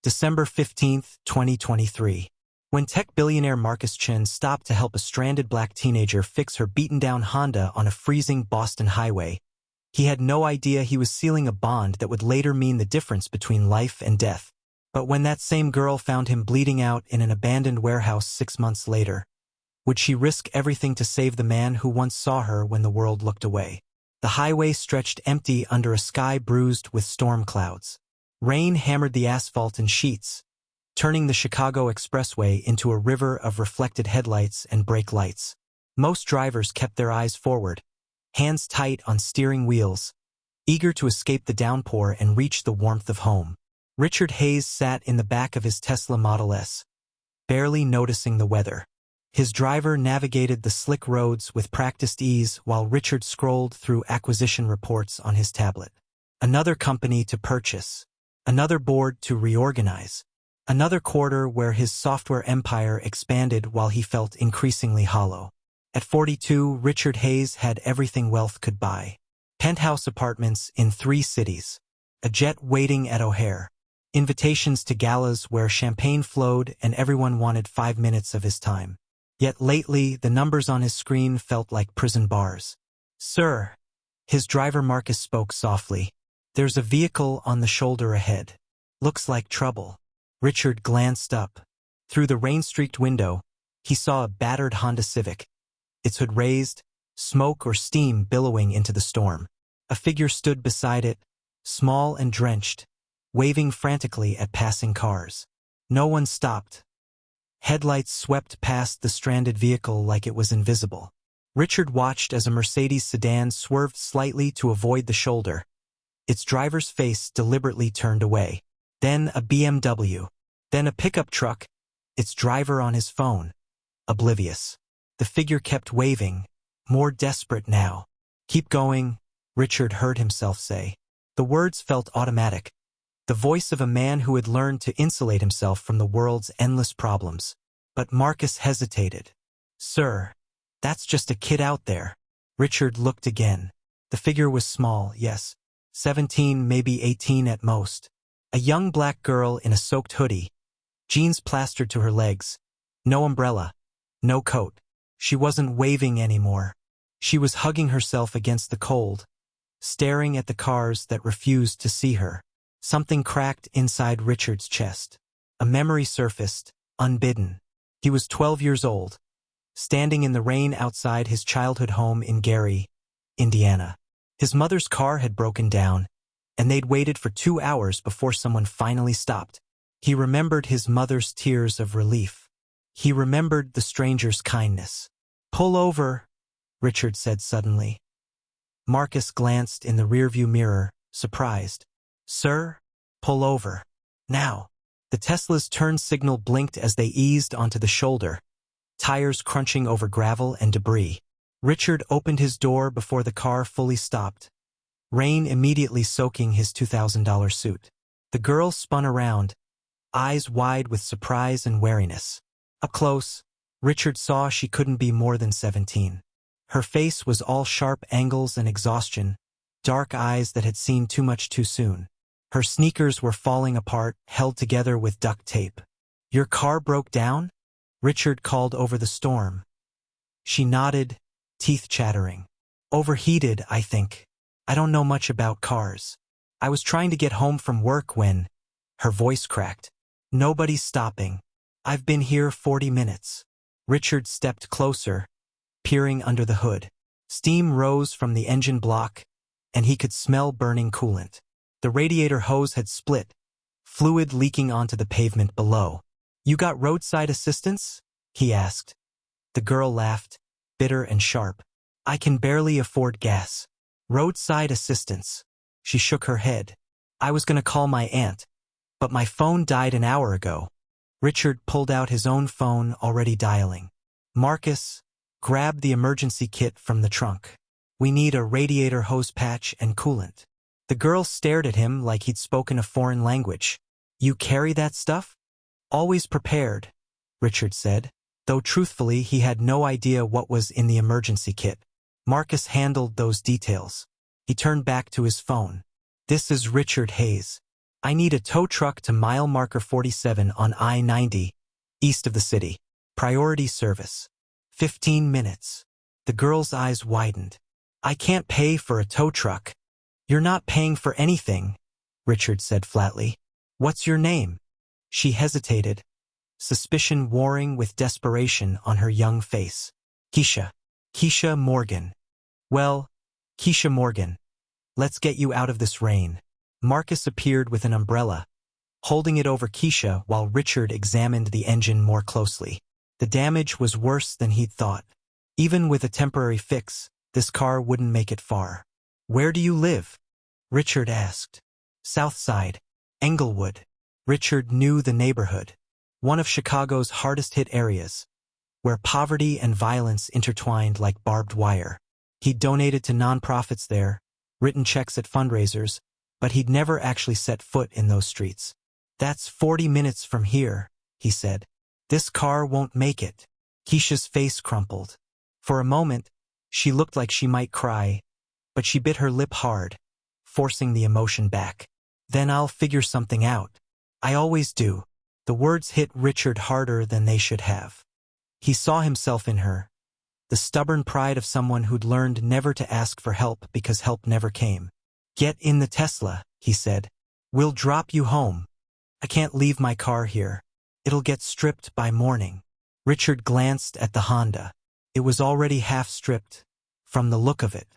December 15, 2023. When tech billionaire Marcus Chin stopped to help a stranded black teenager fix her beaten-down Honda on a freezing Boston highway, he had no idea he was sealing a bond that would later mean the difference between life and death. But when that same girl found him bleeding out in an abandoned warehouse 6 months later, would she risk everything to save the man who once saw her when the world looked away? The highway stretched empty under a sky bruised with storm clouds. Rain hammered the asphalt in sheets, turning the Chicago Expressway into a river of reflected headlights and brake lights. Most drivers kept their eyes forward, hands tight on steering wheels, eager to escape the downpour and reach the warmth of home. Richard Hayes sat in the back of his Tesla Model S, barely noticing the weather. His driver navigated the slick roads with practiced ease while Richard scrolled through acquisition reports on his tablet. Another company to purchase, another board to reorganize, another quarter where his software empire expanded while he felt increasingly hollow. At 42, Richard Hayes had everything wealth could buy. Penthouse apartments in 3 cities, a jet waiting at O'Hare, invitations to galas where champagne flowed and everyone wanted 5 minutes of his time. Yet lately, the numbers on his screen felt like prison bars. "Sir," his driver Marcus spoke softly, "there's a vehicle on the shoulder ahead. Looks like trouble." Richard glanced up. Through the rain-streaked window, he saw a battered Honda Civic, its hood raised, smoke or steam billowing into the storm. A figure stood beside it, small and drenched, waving frantically at passing cars. No one stopped. Headlights swept past the stranded vehicle like it was invisible. Richard watched as a Mercedes sedan swerved slightly to avoid the shoulder, its driver's face deliberately turned away. Then a BMW. Then a pickup truck, its driver on his phone, oblivious. The figure kept waving, more desperate now. "Keep going," Richard heard himself say. The words felt automatic, the voice of a man who had learned to insulate himself from the world's endless problems. But Marcus hesitated. "Sir, that's just a kid out there." Richard looked again. The figure was small, yes, 17, maybe 18 at most. A young black girl in a soaked hoodie, jeans plastered to her legs, no umbrella, no coat. She wasn't waving anymore. She was hugging herself against the cold, staring at the cars that refused to see her. Something cracked inside Richard's chest. A memory surfaced, unbidden. He was 12 years old, standing in the rain outside his childhood home in Gary, Indiana. His mother's car had broken down, and they'd waited for 2 hours before someone finally stopped. He remembered his mother's tears of relief. He remembered the stranger's kindness. "Pull over," Richard said suddenly. Marcus glanced in the rearview mirror, surprised. "Sir, pull over. Now." The Tesla's turn signal blinked as they eased onto the shoulder, tires crunching over gravel and debris. Richard opened his door before the car fully stopped, rain immediately soaking his $2,000 suit. The girl spun around, eyes wide with surprise and wariness. Up close, Richard saw she couldn't be more than 17. Her face was all sharp angles and exhaustion, dark eyes that had seen too much too soon. Her sneakers were falling apart, held together with duct tape. "Your car broke down?" Richard called over the storm. She nodded, teeth chattering. "Overheated, I think. I don't know much about cars. I was trying to get home from work when..." Her voice cracked. "Nobody's stopping. I've been here 40 minutes. Richard stepped closer, peering under the hood. Steam rose from the engine block, and he could smell burning coolant. The radiator hose had split, fluid leaking onto the pavement below. "You got roadside assistance?" he asked. The girl laughed, bitter and sharp. "I can barely afford gas. Roadside assistance." She shook her head. "I was going to call my aunt, but my phone died an hour ago." Richard pulled out his own phone, already dialing. "Marcus, grab the emergency kit from the trunk. We need a radiator hose patch and coolant." The girl stared at him like he'd spoken a foreign language. "You carry that stuff?" "Always prepared," Richard said, though truthfully he had no idea what was in the emergency kit. Marcus handled those details. He turned back to his phone. "This is Richard Hayes. I need a tow truck to mile marker 47 on I-90, east of the city. Priority service. 15 minutes. The girl's eyes widened. I can't pay for a tow truck. You're not paying for anything, Richard said flatly. What's your name? She hesitated, suspicion warring with desperation on her young face. Keisha. Keisha Morgan. Well, Keisha Morgan. Let's get you out of this rain. Marcus appeared with an umbrella, holding it over Keisha while Richard examined the engine more closely. The damage was worse than he'd thought. Even with a temporary fix, this car wouldn't make it far. Where do you live? Richard asked. South Side, Englewood. Richard knew the neighborhood, one of Chicago's hardest-hit areas, where poverty and violence intertwined like barbed wire. He'd donated to nonprofits there, written checks at fundraisers, but he'd never actually set foot in those streets. That's 40 minutes from here, he said. This car won't make it. Keisha's face crumpled. For a moment, she looked like she might cry, but she bit her lip hard, forcing the emotion back. Then I'll figure something out. I always do. The words hit Richard harder than they should have. He saw himself in her, the stubborn pride of someone who'd learned never to ask for help because help never came. Get in the Tesla, he said. We'll drop you home. I can't leave my car here. It'll get stripped by morning. Richard glanced at the Honda. It was already half stripped, from the look of it.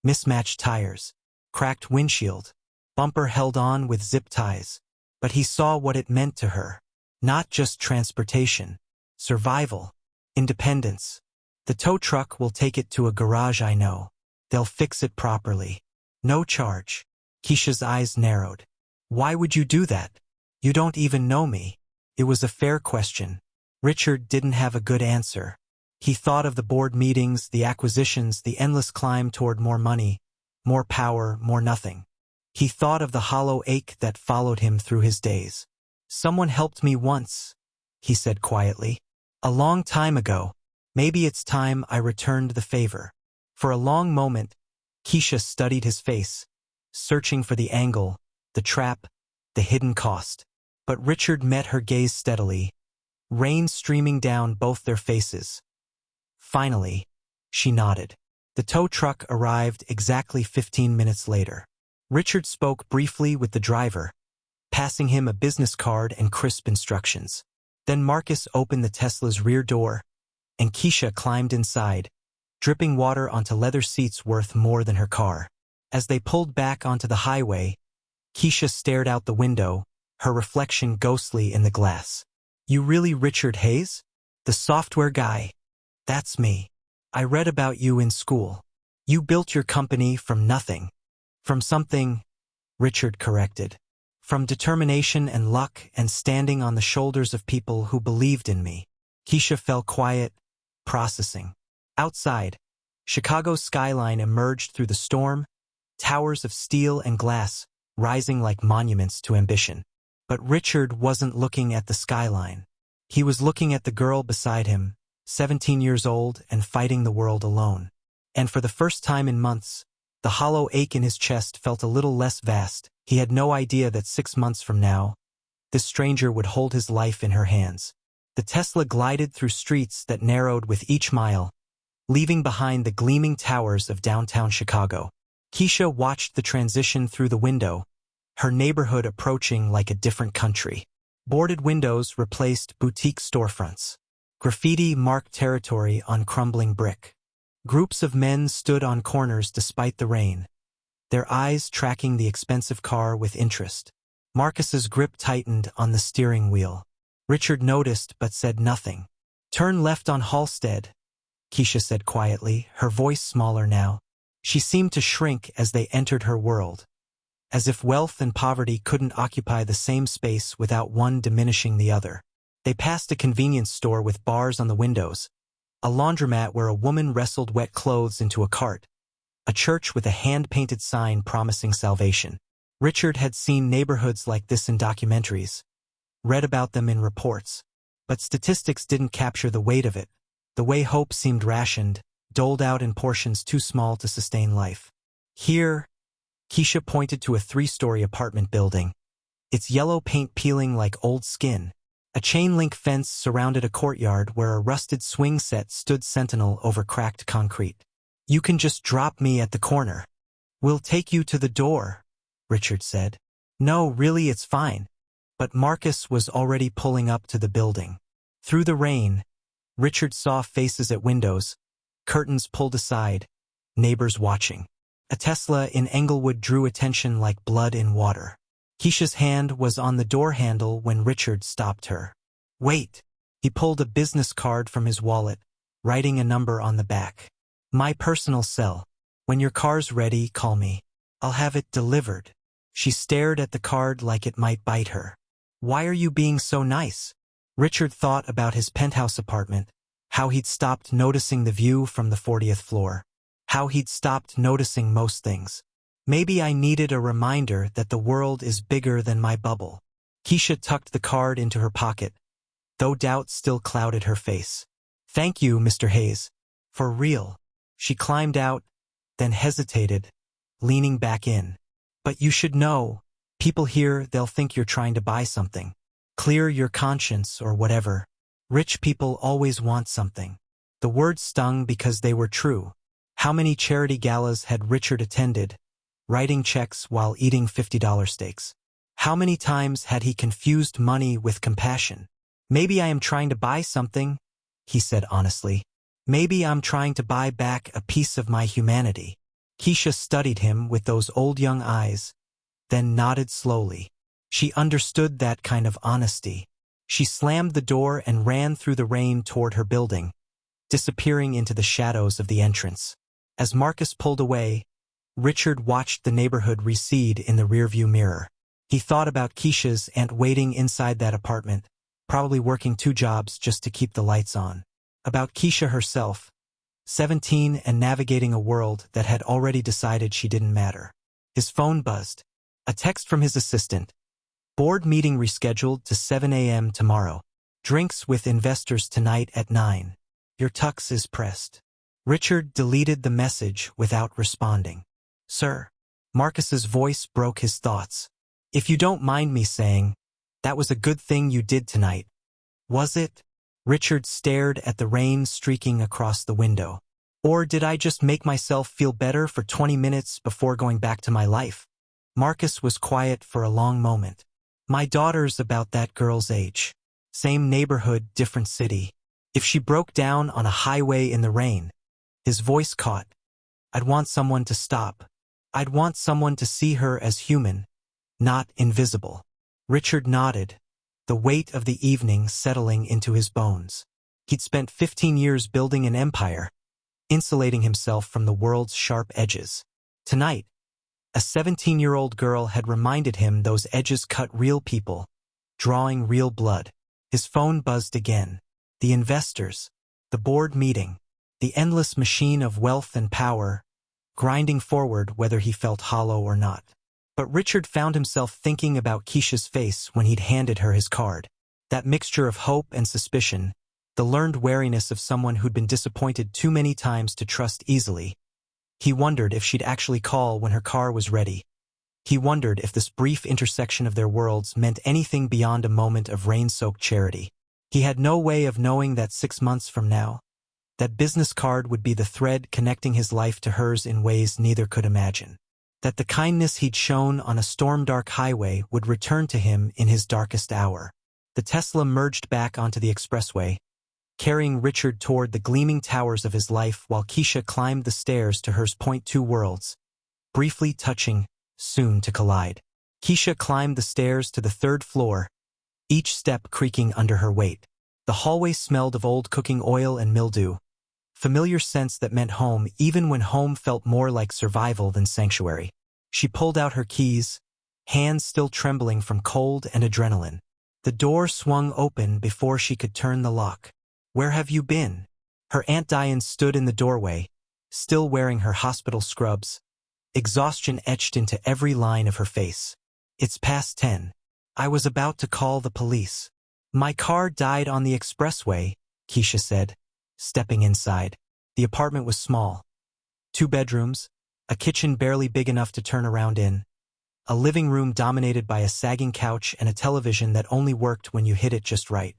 Mismatched tires, cracked windshield, bumper held on with zip ties. But he saw what it meant to her. Not just transportation. Survival. Independence. The tow truck will take it to a garage I know. They'll fix it properly. No charge. Keisha's eyes narrowed. Why would you do that? You don't even know me. It was a fair question. Richard didn't have a good answer. He thought of the board meetings, the acquisitions, the endless climb toward more money, more power, more nothing. He thought of the hollow ache that followed him through his days. Someone helped me once, he said quietly. A long time ago. Maybe it's time I returned the favor. For a long moment, Keisha studied his face, searching for the angle, the trap, the hidden cost. But Richard met her gaze steadily, rain streaming down both their faces. Finally, she nodded. The tow truck arrived exactly 15 minutes later. Richard spoke briefly with the driver, passing him a business card and crisp instructions. Then Marcus opened the Tesla's rear door, and Keisha climbed inside, dripping water onto leather seats worth more than her car. As they pulled back onto the highway, Keisha stared out the window, her reflection ghostly in the glass. You really Richard Hayes? The software guy? That's me. I read about you in school. You built your company from nothing. From something, Richard corrected. From determination and luck and standing on the shoulders of people who believed in me. Keisha fell quiet, processing. Outside, Chicago's skyline emerged through the storm, towers of steel and glass rising like monuments to ambition. But Richard wasn't looking at the skyline. He was looking at the girl beside him, 17 years old and fighting the world alone. And for the first time in months, the hollow ache in his chest felt a little less vast. He had no idea that 6 months from now, this stranger would hold his life in her hands. The Tesla glided through streets that narrowed with each mile, leaving behind the gleaming towers of downtown Chicago. Keisha watched the transition through the window, her neighborhood approaching like a different country. Boarded windows replaced boutique storefronts. Graffiti marked territory on crumbling brick. Groups of men stood on corners despite the rain, their eyes tracking the expensive car with interest. Marcus's grip tightened on the steering wheel. Richard noticed but said nothing. Turn left on Halstead, Keisha said quietly, her voice smaller now. She seemed to shrink as they entered her world, as if wealth and poverty couldn't occupy the same space without one diminishing the other. They passed a convenience store with bars on the windows, a laundromat where a woman wrestled wet clothes into a cart, a church with a hand-painted sign promising salvation. Richard had seen neighborhoods like this in documentaries, read about them in reports, but statistics didn't capture the weight of it, the way hope seemed rationed, doled out in portions too small to sustain life. Here, Keisha pointed to a 3-story apartment building, its yellow paint peeling like old skin. A chain-link fence surrounded a courtyard where a rusted swing set stood sentinel over cracked concrete. "You can just drop me at the corner. We'll take you to the door," Richard said. "No, really, it's fine." But Marcus was already pulling up to the building. Through the rain, Richard saw faces at windows, curtains pulled aside, neighbors watching. A Tesla in Englewood drew attention like blood in water. Keisha's hand was on the door handle when Richard stopped her. "Wait." He pulled a business card from his wallet, writing a number on the back. "My personal cell. When your car's ready, call me. I'll have it delivered." She stared at the card like it might bite her. "Why are you being so nice?" Richard thought about his penthouse apartment, how he'd stopped noticing the view from the 40th floor, how he'd stopped noticing most things. Maybe I needed a reminder that the world is bigger than my bubble. Keisha tucked the card into her pocket, though doubt still clouded her face. "Thank you, Mr. Hayes. For real." She climbed out, then hesitated, leaning back in. "But you should know. People here, they'll think you're trying to buy something. Clear your conscience or whatever. Rich people always want something." The words stung because they were true. How many charity galas had Richard attended, writing checks while eating $50 steaks? How many times had he confused money with compassion? "Maybe I am trying to buy something," he said honestly. "Maybe I'm trying to buy back a piece of my humanity." Keisha studied him with those old young eyes, then nodded slowly. She understood that kind of honesty. She slammed the door and ran through the rain toward her building, disappearing into the shadows of the entrance. As Marcus pulled away, Richard watched the neighborhood recede in the rearview mirror. He thought about Keisha's aunt waiting inside that apartment, probably working 2 jobs just to keep the lights on. About Keisha herself, 17 and navigating a world that had already decided she didn't matter. His phone buzzed. A text from his assistant. "Board meeting rescheduled to 7 a.m. tomorrow. Drinks with investors tonight at 9. Your tux is pressed." Richard deleted the message without responding. "Sir." Marcus's voice broke his thoughts. "If you don't mind me saying, that was a good thing you did tonight. Was it?" Richard stared at the rain streaking across the window. "Or did I just make myself feel better for 20 minutes before going back to my life?" Marcus was quiet for a long moment. "My daughter's about that girl's age. Same neighborhood, different city. If she broke down on a highway in the rain," his voice caught, "I'd want someone to stop. I'd want someone to see her as human, not invisible." Richard nodded, the weight of the evening settling into his bones. He'd spent 15 years building an empire, insulating himself from the world's sharp edges. Tonight, a 17-year-old girl had reminded him those edges cut real people, drawing real blood. His phone buzzed again. The investors, the board meeting, the endless machine of wealth and power, grinding forward whether he felt hollow or not. But Richard found himself thinking about Keisha's face when he'd handed her his card. That mixture of hope and suspicion, the learned wariness of someone who'd been disappointed too many times to trust easily. He wondered if she'd actually call when her car was ready. He wondered if this brief intersection of their worlds meant anything beyond a moment of rain-soaked charity. He had no way of knowing that 6 months from now, that business card would be the thread connecting his life to hers in ways neither could imagine. That the kindness he'd shown on a storm-dark highway would return to him in his darkest hour. The Tesla merged back onto the expressway, carrying Richard toward the gleaming towers of his life while Keisha climbed the stairs to hers. 2 worlds, briefly touching, soon to collide. Keisha climbed the stairs to the 3rd floor, each step creaking under her weight. The hallway smelled of old cooking oil and mildew, familiar scents that meant home even when home felt more like survival than sanctuary. She pulled out her keys, hands still trembling from cold and adrenaline. The door swung open before she could turn the lock. "Where have you been?" Her Aunt Diane stood in the doorway, still wearing her hospital scrubs, exhaustion etched into every line of her face. "It's past 10. I was about to call the police. My car died on the expressway," Keisha said, stepping inside. The apartment was small. 2 bedrooms, a kitchen barely big enough to turn around in, a living room dominated by a sagging couch and a television that only worked when you hit it just right.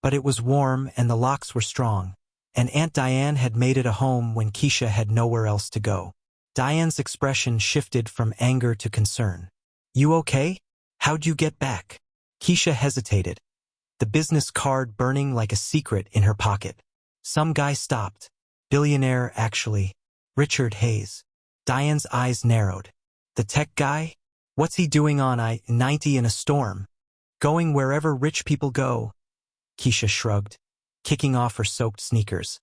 But it was warm and the locks were strong, and Aunt Diane had made it a home when Keisha had nowhere else to go. Diane's expression shifted from anger to concern. "You okay? How'd you get back?" Keisha hesitated, the business card burning like a secret in her pocket. "Some guy stopped. Billionaire, actually. Richard Hayes." Diane's eyes narrowed. "The tech guy? What's he doing on I-90 in a storm? Going wherever rich people go?" Keisha shrugged, kicking off her soaked sneakers.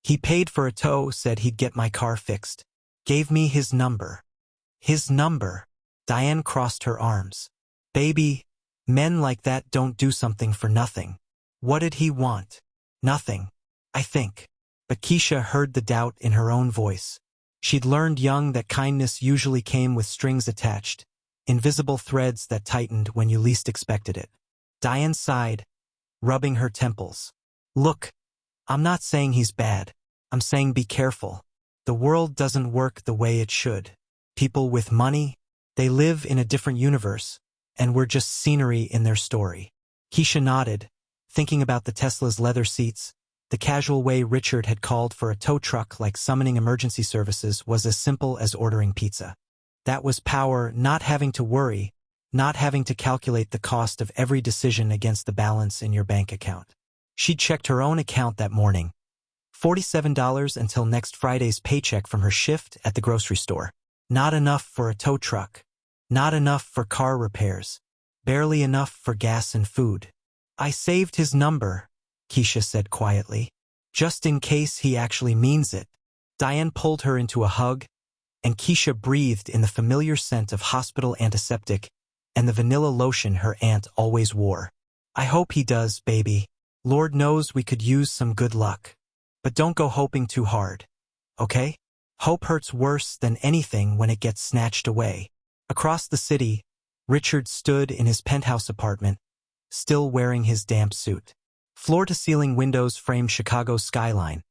"He paid for a tow, said he'd get my car fixed. Gave me his number." "His number?" Diane crossed her arms. "Baby, men like that don't do something for nothing. What did he want?" "Nothing, I think." But Keisha heard the doubt in her own voice. She'd learned young that kindness usually came with strings attached, invisible threads that tightened when you least expected it. Diane sighed, rubbing her temples. "Look, I'm not saying he's bad. I'm saying be careful. The world doesn't work the way it should. People with money, they live in a different universe, and we're just scenery in their story." Keisha nodded, thinking about the Tesla's leather seats. The casual way Richard had called for a tow truck like summoning emergency services was as simple as ordering pizza. That was power, not having to worry, not having to calculate the cost of every decision against the balance in your bank account. She'd checked her own account that morning. $47 until next Friday's paycheck from her shift at the grocery store. Not enough for a tow truck. Not enough for car repairs. Barely enough for gas and food. "I saved his number," Keisha said quietly, "just in case he actually means it." Diane pulled her into a hug, and Keisha breathed in the familiar scent of hospital antiseptic and the vanilla lotion her aunt always wore. "I hope he does, baby. Lord knows we could use some good luck. But don't go hoping too hard, okay? Hope hurts worse than anything when it gets snatched away." Across the city, Richard stood in his penthouse apartment, still wearing his damp suit. Floor-to-ceiling windows framed Chicago's skyline,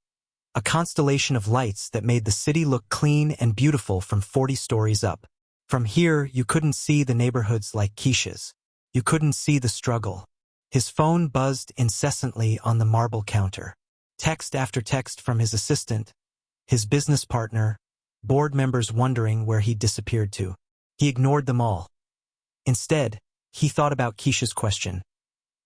a constellation of lights that made the city look clean and beautiful from 40 stories up. From here, you couldn't see the neighborhoods like Keisha's. You couldn't see the struggle. His phone buzzed incessantly on the marble counter. Text after text from his assistant, his business partner, board members wondering where he'd disappeared to. He ignored them all. Instead, he thought about Keisha's question.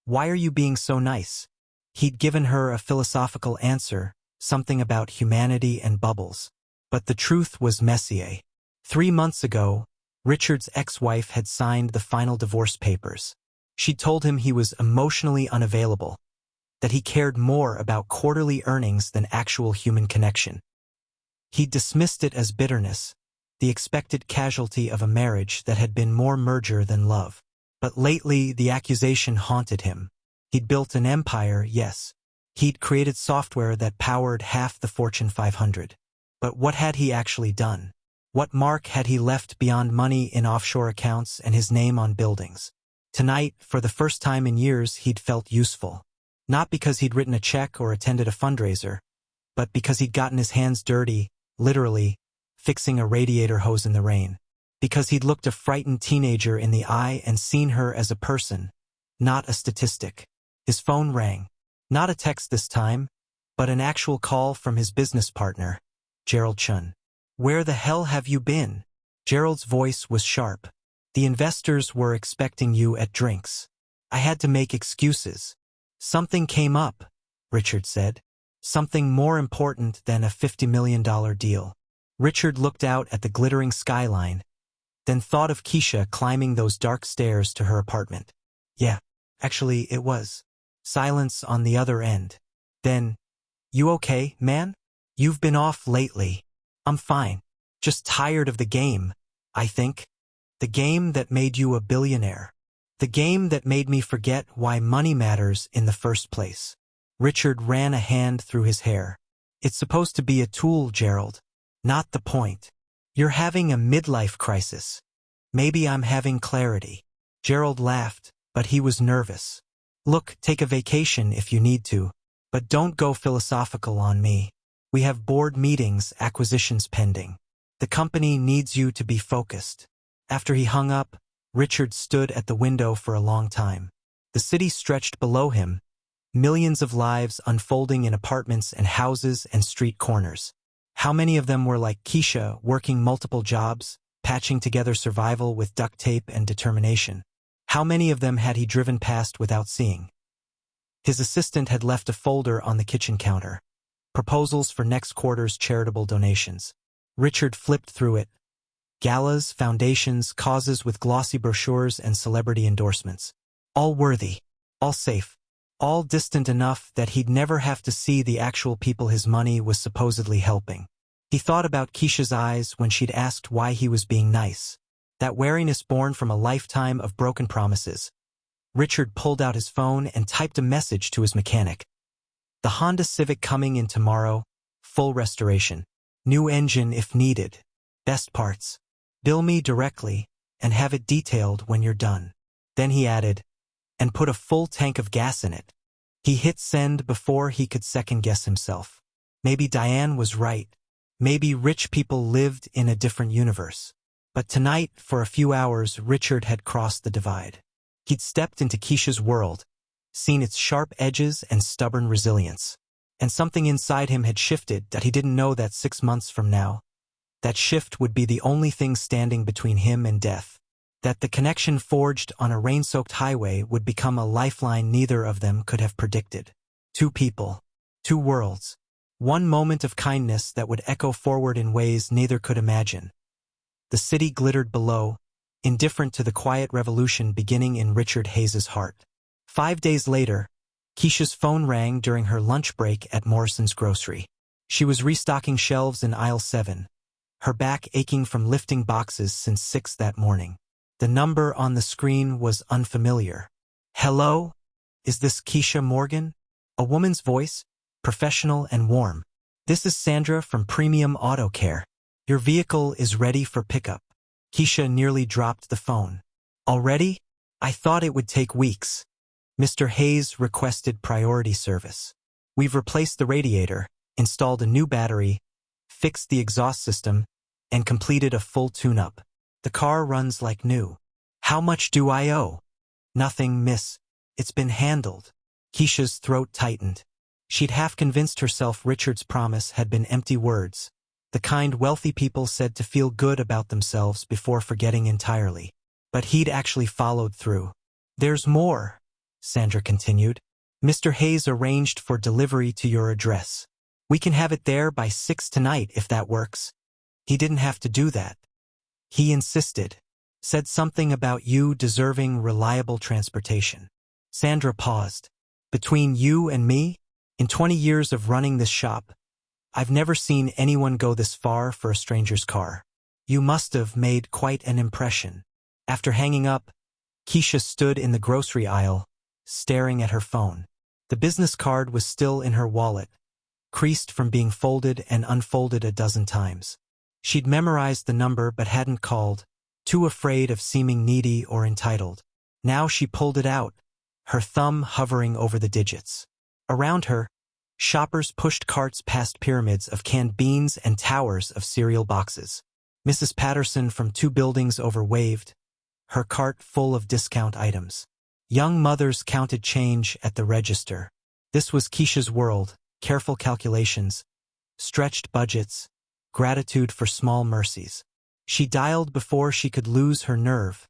"Why are you being so nice?" He'd given her a philosophical answer, something about humanity and bubbles. But the truth was Messier. 3 months ago, Richard's ex-wife had signed the final divorce papers. She'd told him he was emotionally unavailable, that he cared more about quarterly earnings than actual human connection. He dismissed it as bitterness, the expected casualty of a marriage that had been more merger than love. But lately, the accusation haunted him. He'd built an empire, yes. He'd created software that powered half the Fortune 500. But what had he actually done? What mark had he left beyond money in offshore accounts and his name on buildings? Tonight, for the first time in years, he'd felt useful. Not because he'd written a check or attended a fundraiser, but because he'd gotten his hands dirty, literally, fixing a radiator hose in the rain. Because he'd looked a frightened teenager in the eye and seen her as a person, not a statistic. His phone rang. Not a text this time, but an actual call from his business partner, Gerald Chun. "Where the hell have you been?" Gerald's voice was sharp. "The investors were expecting you at drinks. I had to make excuses." "Something came up," Richard said. "Something more important than a $50 million deal." Richard looked out at the glittering skyline, then thought of Keisha climbing those dark stairs to her apartment. "Yeah, actually it was." Silence on the other end. Then, "You okay, man? You've been off lately." "I'm fine. Just tired of the game, I think. The game that made you a billionaire. The game that made me forget why money matters in the first place." Richard ran a hand through his hair. "It's supposed to be a tool, Gerald. Not the point. You're having a midlife crisis. Maybe I'm having clarity." Gerald laughed, but he was nervous. "Look, take a vacation if you need to, but don't go philosophical on me. We have board meetings, acquisitions pending. The company needs you to be focused." After he hung up, Richard stood at the window for a long time. The city stretched below him, millions of lives unfolding in apartments and houses and street corners. How many of them were like Keisha, working multiple jobs, patching together survival with duct tape and determination? How many of them had he driven past without seeing? His assistant had left a folder on the kitchen counter. Proposals for next quarter's charitable donations. Richard flipped through it. Galas, foundations, causes with glossy brochures and celebrity endorsements. All worthy, all safe, all distant enough that he'd never have to see the actual people his money was supposedly helping. He thought about Keisha's eyes when she'd asked why he was being nice. That wariness born from a lifetime of broken promises. Richard pulled out his phone and typed a message to his mechanic. The Honda Civic coming in tomorrow, full restoration. New engine if needed. Best parts. Bill me directly, and have it detailed when you're done. Then he added, and put a full tank of gas in it. He hit send before he could second-guess himself. Maybe Diane was right. Maybe rich people lived in a different universe. But tonight, for a few hours, Richard had crossed the divide. He'd stepped into Keisha's world, seen its sharp edges and stubborn resilience. And something inside him had shifted that he didn't know that 6 months from now. That shift would be the only thing standing between him and death. That the connection forged on a rain-soaked highway would become a lifeline neither of them could have predicted. Two people, two worlds. One moment of kindness that would echo forward in ways neither could imagine. The city glittered below, indifferent to the quiet revolution beginning in Richard Hayes's heart. 5 days later, Keisha's phone rang during her lunch break at Morrison's grocery. She was restocking shelves in aisle 7, her back aching from lifting boxes since 6 that morning. The number on the screen was unfamiliar. Hello? Is this Keisha Morgan? A woman's voice, professional and warm. This is Sandra from Premium Auto Care. Your vehicle is ready for pickup. Keisha nearly dropped the phone. Already? I thought it would take weeks. Mr. Hayes requested priority service. We've replaced the radiator, installed a new battery, fixed the exhaust system, and completed a full tune-up. The car runs like new. How much do I owe? Nothing, miss. It's been handled. Keisha's throat tightened. She'd half convinced herself Richard's promise had been empty words, the kind wealthy people said to feel good about themselves before forgetting entirely. But he'd actually followed through. There's more, Sandra continued. Mr. Hayes arranged for delivery to your address. We can have it there by 6 tonight if that works. He didn't have to do that. He insisted. Said something about you deserving reliable transportation. Sandra paused. Between you and me, in 20 years of running this shop, I've never seen anyone go this far for a stranger's car. You must have made quite an impression. After hanging up, Keisha stood in the grocery aisle, staring at her phone. The business card was still in her wallet, creased from being folded and unfolded a dozen times. She'd memorized the number but hadn't called, too afraid of seeming needy or entitled. Now she pulled it out, her thumb hovering over the digits. Around her, shoppers pushed carts past pyramids of canned beans and towers of cereal boxes. Mrs. Patterson from 2 buildings over waved, her cart full of discount items. Young mothers counted change at the register. This was Keisha's world, careful calculations, stretched budgets, gratitude for small mercies. She dialed before she could lose her nerve.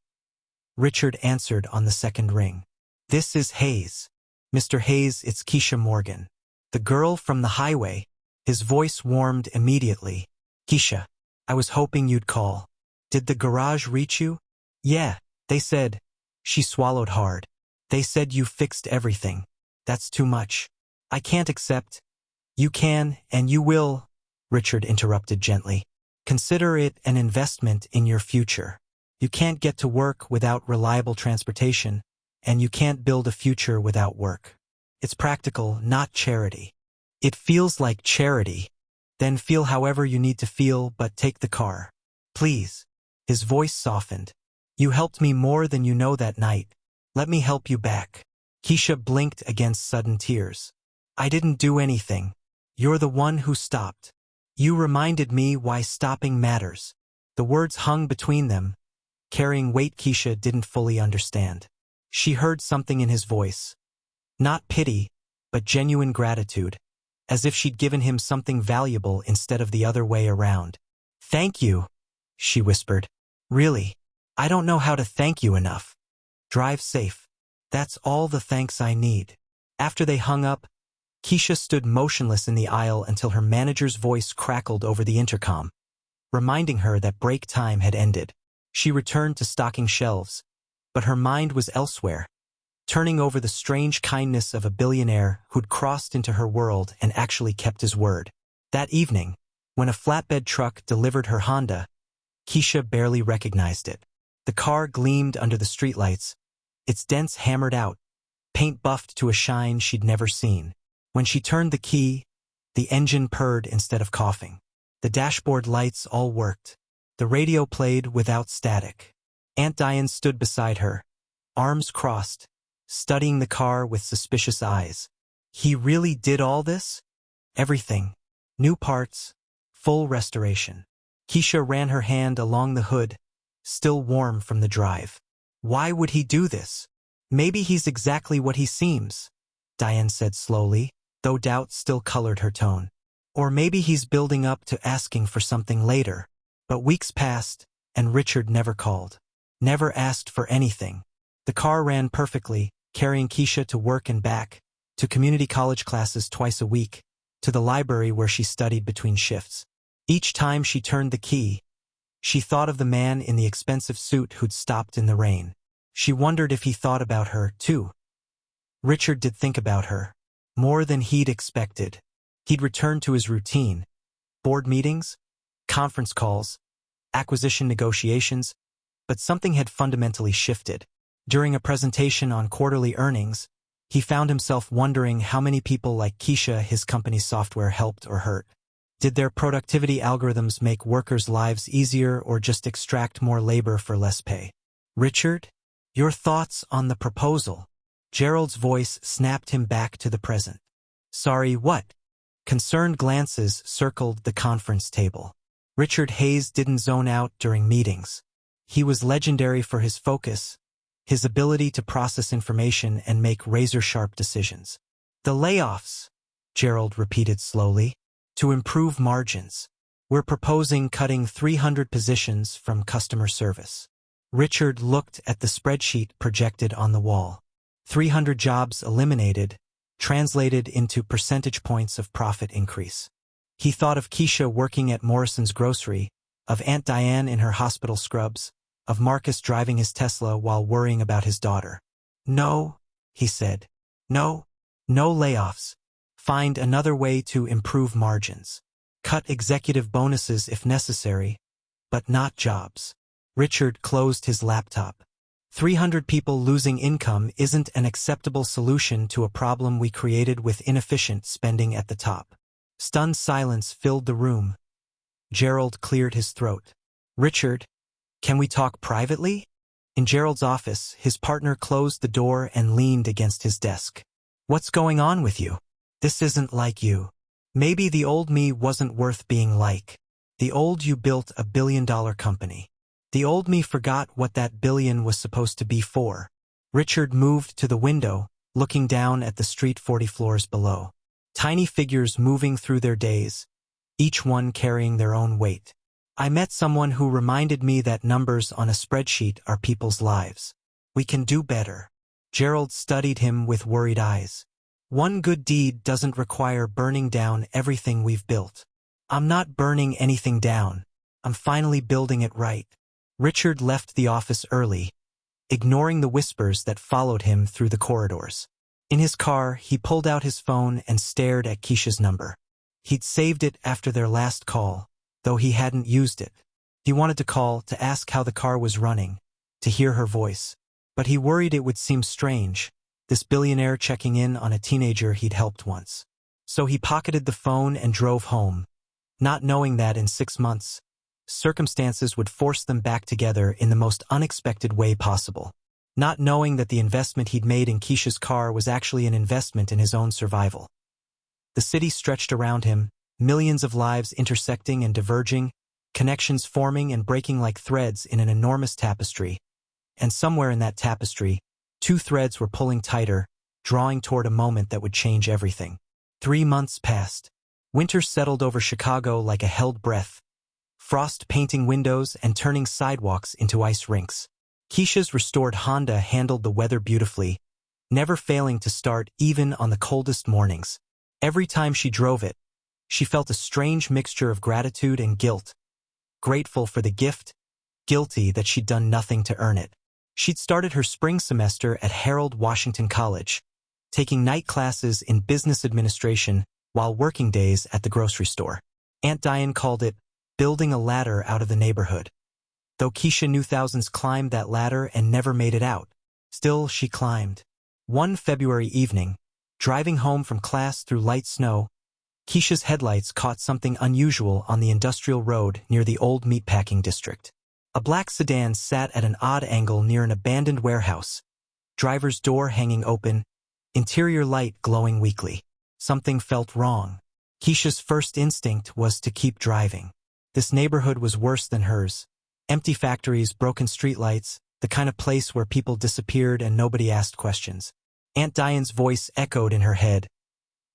Richard answered on the second ring. This is Hayes. Mr. Hayes, it's Keisha Morgan. The girl from the highway. His voice warmed immediately. Keisha, I was hoping you'd call. Did the garage reach you? Yeah, they said. She swallowed hard. They said you fixed everything. That's too much. I can't accept. You can, and you will, Richard interrupted gently. Consider it an investment in your future. You can't get to work without reliable transportation, and you can't build a future without work. It's practical, not charity. It feels like charity. Then feel however you need to feel, but take the car. Please. His voice softened. You helped me more than you know that night. Let me help you back. Keisha blinked against sudden tears. I didn't do anything. You're the one who stopped. You reminded me why stopping matters. The words hung between them, carrying weight Keisha didn't fully understand. She heard something in his voice. Not pity, but genuine gratitude, as if she'd given him something valuable instead of the other way around. "Thank you," she whispered. "Really, I don't know how to thank you enough. Drive safe. That's all the thanks I need." After they hung up, Keisha stood motionless in the aisle until her manager's voice crackled over the intercom, reminding her that break time had ended. She returned to stocking shelves, but her mind was elsewhere, turning over the strange kindness of a billionaire who'd crossed into her world and actually kept his word. That evening, when a flatbed truck delivered her Honda, Keisha barely recognized it. The car gleamed under the streetlights, its dents hammered out, paint buffed to a shine she'd never seen. When she turned the key, the engine purred instead of coughing. The dashboard lights all worked. The radio played without static. Aunt Diane stood beside her, arms crossed, studying the car with suspicious eyes. He really did all this? Everything. New parts, full restoration. Keisha ran her hand along the hood, still warm from the drive. Why would he do this? Maybe he's exactly what he seems, Diane said slowly, though doubt still colored her tone. Or maybe he's building up to asking for something later. But weeks passed, and Richard never called. Never asked for anything. The car ran perfectly, carrying Keisha to work and back, to community college classes twice a week, to the library where she studied between shifts. Each time she turned the key, she thought of the man in the expensive suit who'd stopped in the rain. She wondered if he thought about her, too. Richard did think about her, more than he'd expected. He'd returned to his routine. Board meetings, conference calls, acquisition negotiations, but something had fundamentally shifted. During a presentation on quarterly earnings, he found himself wondering how many people like Keisha his company's software helped or hurt. Did their productivity algorithms make workers' lives easier or just extract more labor for less pay? "Richard, your thoughts on the proposal?" Gerald's voice snapped him back to the present. "Sorry, what?" Concerned glances circled the conference table. Richard Hayes didn't zone out during meetings. He was legendary for his focus, his ability to process information and make razor-sharp decisions. "The layoffs," Gerald repeated slowly, "to improve margins. We're proposing cutting 300 positions from customer service." Richard looked at the spreadsheet projected on the wall. 300 jobs eliminated, translated into percentage points of profit increase. He thought of Keisha working at Morrison's grocery, of Aunt Diane in her hospital scrubs, of Marcus driving his Tesla while worrying about his daughter. "No," he said. "No layoffs. Find another way to improve margins. Cut executive bonuses if necessary, but not jobs." Richard closed his laptop. 300 people losing income isn't an acceptable solution to a problem we created with inefficient spending at the top. Stunned silence filled the room. Gerald cleared his throat. "Richard, can we talk privately?" In Gerald's office, his partner closed the door and leaned against his desk. "What's going on with you? This isn't like you. Maybe the old me wasn't worth being like. The old you built a billion-dollar company. The old me forgot what that billion was supposed to be for." Richard moved to the window, looking down at the street 40 floors below. Tiny figures moving through their days, each one carrying their own weight. "I met someone who reminded me that numbers on a spreadsheet are people's lives. We can do better." Gerald studied him with worried eyes. "One good deed doesn't require burning down everything we've built." "I'm not burning anything down. I'm finally building it right." Richard left the office early, ignoring the whispers that followed him through the corridors. In his car, he pulled out his phone and stared at Keisha's number. He'd saved it after their last call, though he hadn't used it. He wanted to call to ask how the car was running, to hear her voice. But he worried it would seem strange, this billionaire checking in on a teenager he'd helped once. So he pocketed the phone and drove home, not knowing that in 6 months, circumstances would force them back together in the most unexpected way possible. Not knowing that the investment he'd made in Keisha's car was actually an investment in his own survival. The city stretched around him, millions of lives intersecting and diverging, connections forming and breaking like threads in an enormous tapestry. And somewhere in that tapestry, two threads were pulling tighter, drawing toward a moment that would change everything. 3 months passed. Winter settled over Chicago like a held breath, frost painting windows and turning sidewalks into ice rinks. Keisha's restored Honda handled the weather beautifully, never failing to start even on the coldest mornings. Every time she drove it, she felt a strange mixture of gratitude and guilt. Grateful for the gift, guilty that she'd done nothing to earn it. She'd started her spring semester at Harold Washington College, taking night classes in business administration while working days at the grocery store. Aunt Diane called it building a ladder out of the neighborhood. Though Keisha knew thousands climbed that ladder and never made it out, still she climbed. One February evening, driving home from class through light snow, Keisha's headlights caught something unusual on the industrial road near the old meatpacking district. A black sedan sat at an odd angle near an abandoned warehouse, driver's door hanging open, interior light glowing weakly. Something felt wrong. Keisha's first instinct was to keep driving. This neighborhood was worse than hers. Empty factories, broken streetlights, the kind of place where people disappeared and nobody asked questions. Aunt Diane's voice echoed in her head.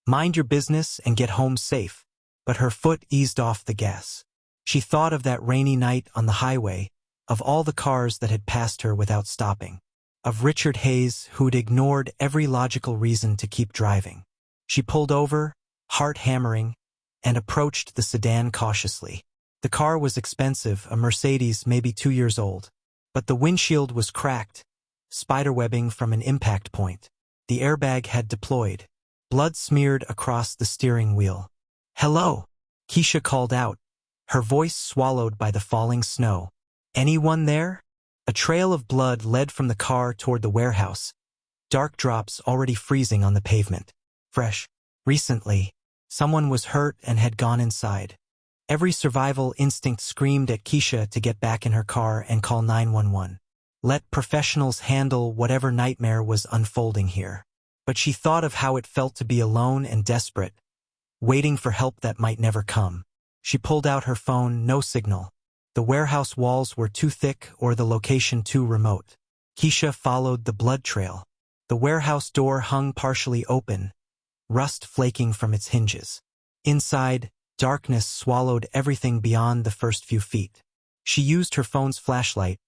Mind your business and get home safe. But her foot eased off the gas. She thought of that rainy night on the highway, of all the cars that had passed her without stopping, of Richard Hayes who'd ignored every logical reason to keep driving. She pulled over, heart hammering, and approached the sedan cautiously. The car was expensive, a Mercedes maybe 2 years old. But the windshield was cracked, spiderwebbing from an impact point. The airbag had deployed. Blood smeared across the steering wheel. "Hello," Keisha called out, her voice swallowed by the falling snow. "Anyone there?" A trail of blood led from the car toward the warehouse, dark drops already freezing on the pavement. Fresh. Recently, someone was hurt and had gone inside. Every survival instinct screamed at Keisha to get back in her car and call 911. Let professionals handle whatever nightmare was unfolding here. But she thought of how it felt to be alone and desperate, waiting for help that might never come. She pulled out her phone, no signal. The warehouse walls were too thick or the location too remote. Keisha followed the blood trail. The warehouse door hung partially open, rust flaking from its hinges. Inside, darkness swallowed everything beyond the first few feet. She used her phone's flashlight,